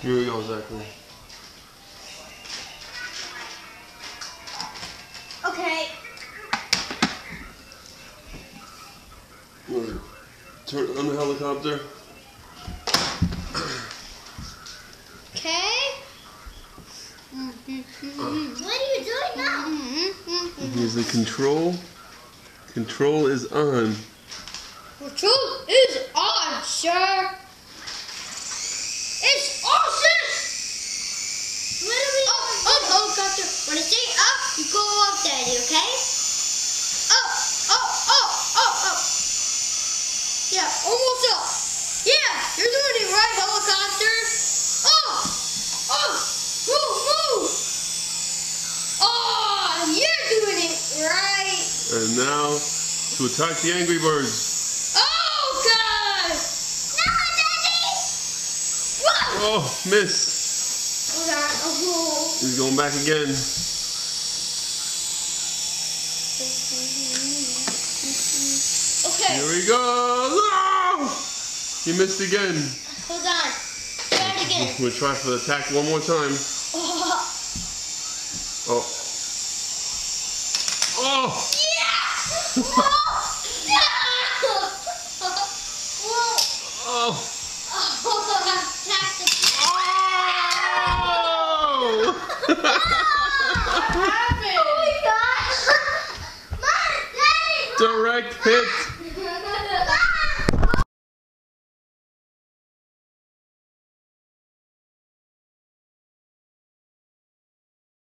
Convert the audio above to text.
Here we go, Zachary. Okay. Turn on the helicopter. Okay. What are you doing now? Here's the control. Control is on. Control is on, sir. It's awesome. What are we doing? Oh, helicopter. When I say up, you go up, Daddy, okay? Up. Yeah, almost up. Yeah, you're doing it right, helicopter. Move. Oh, you're doing it right. And now to attack the Angry Birds. Oh, God. No, Daddy. Whoa. Oh, miss. Oh, God. Oh. He's going back again. Okay. Here he goes. Oh! He missed again. Hold on. Try it again. We'll try for the attack one more time. Oh. Oh! Yeah! Whoa! Oh! What happened? Oh my gosh! Mom, Daddy! Direct hit.